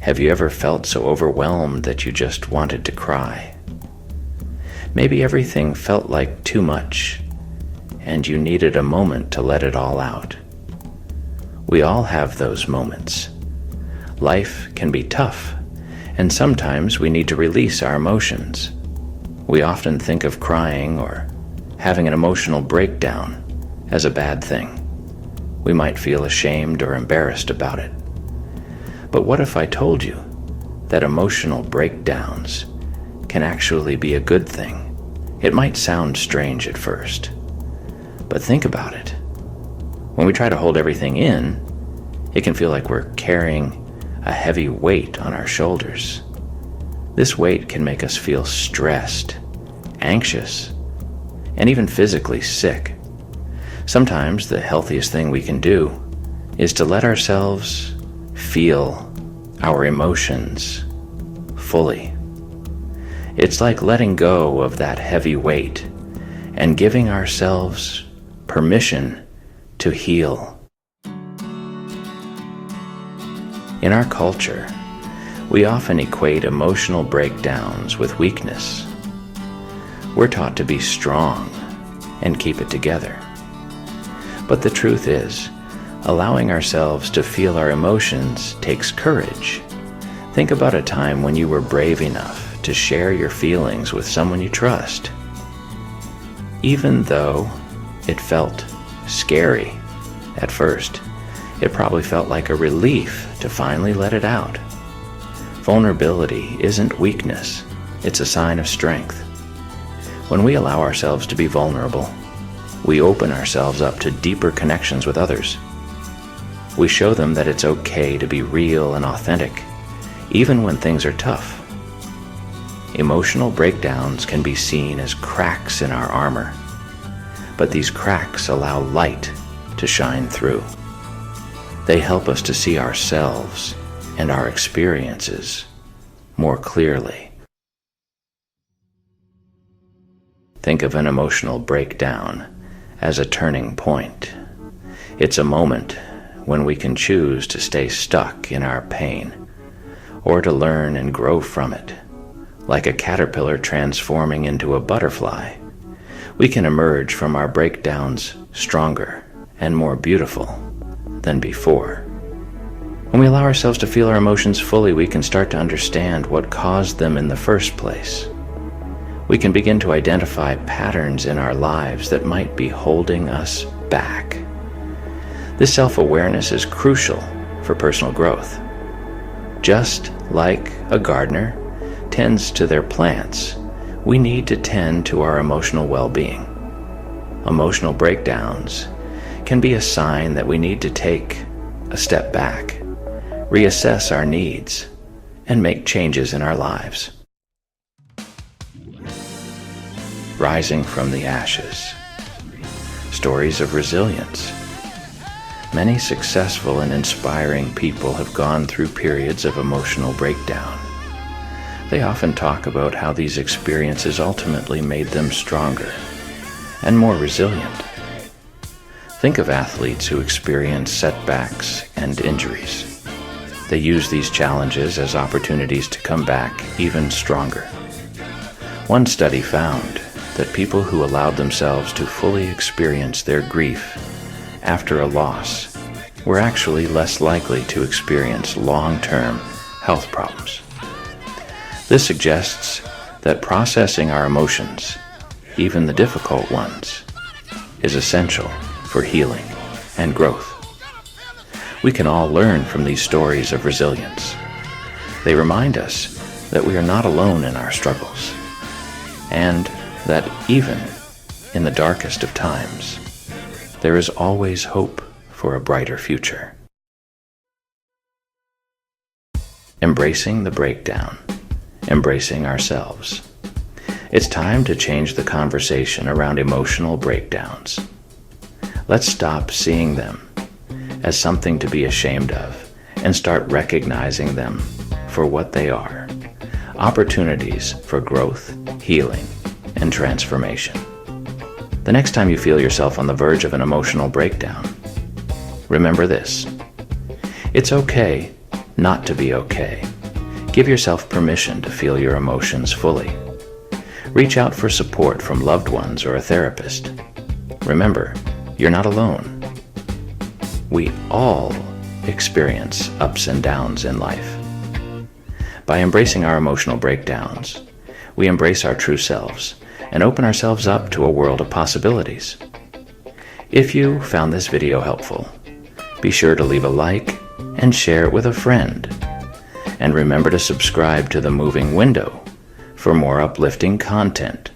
Have you ever felt so overwhelmed that you just wanted to cry? Maybe everything felt like too much, and you needed a moment to let it all out. We all have those moments. Life can be tough, and sometimes we need to release our emotions. We often think of crying or having an emotional breakdown as a bad thing. We might feel ashamed or embarrassed about it. But what if I told you that emotional breakdowns can actually be a good thing? It might sound strange at first, but think about it. When we try to hold everything in, it can feel like we're carrying a heavy weight on our shoulders. This weight can make us feel stressed, anxious, and even physically sick. Sometimes the healthiest thing we can do is to let ourselves feel our emotions fully. It's like letting go of that heavy weight and giving ourselves permission to heal. In our culture, we often equate emotional breakdowns with weakness. We're taught to be strong and keep it together. But the truth is, allowing ourselves to feel our emotions takes courage. Think about a time when you were brave enough to share your feelings with someone you trust. Even though it felt scary at first, it probably felt like a relief to finally let it out. Vulnerability isn't weakness, it's a sign of strength. When we allow ourselves to be vulnerable, we open ourselves up to deeper connections with others. We show them that it's okay to be real and authentic, even when things are tough. Emotional breakdowns can be seen as cracks in our armor, but these cracks allow light to shine through. They help us to see ourselves and our experiences more clearly. Think of an emotional breakdown as a turning point. It's a moment when we can choose to stay stuck in our pain or to learn and grow from it. Like a caterpillar transforming into a butterfly, we can emerge from our breakdowns stronger and more beautiful than before. When we allow ourselves to feel our emotions fully, we can start to understand what caused them in the first place. We can begin to identify patterns in our lives that might be holding us back. This self-awareness is crucial for personal growth. Just like a gardener tends to their plants, we need to tend to our emotional well-being. Emotional breakdowns can be a sign that we need to take a step back, reassess our needs, and make changes in our lives. Rising from the ashes. Stories of resilience. Many successful and inspiring people have gone through periods of emotional breakdown. They often talk about how these experiences ultimately made them stronger and more resilient. Think of athletes who experience setbacks and injuries. They use these challenges as opportunities to come back even stronger. One study found that people who allowed themselves to fully experience their grief after a loss were actually less likely to experience long-term health problems. This suggests that processing our emotions, even the difficult ones, is essential for healing and growth. We can all learn from these stories of resilience. They remind us that we are not alone in our struggles, and that even in the darkest of times, there is always hope for a brighter future. Embracing the breakdown. Embracing ourselves. It's time to change the conversation around emotional breakdowns. Let's stop seeing them as something to be ashamed of and start recognizing them for what they are: opportunities for growth, healing, and transformation. The next time you feel yourself on the verge of an emotional breakdown, remember this: it's okay not to be okay. Give yourself permission to feel your emotions fully. Reach out for support from loved ones or a therapist. Remember, you're not alone. We all experience ups and downs in life. By embracing our emotional breakdowns, we embrace our true selves and open ourselves up to a world of possibilities. If you found this video helpful, be sure to leave a like and share it with a friend. And remember to subscribe to The Moving Window for more uplifting content.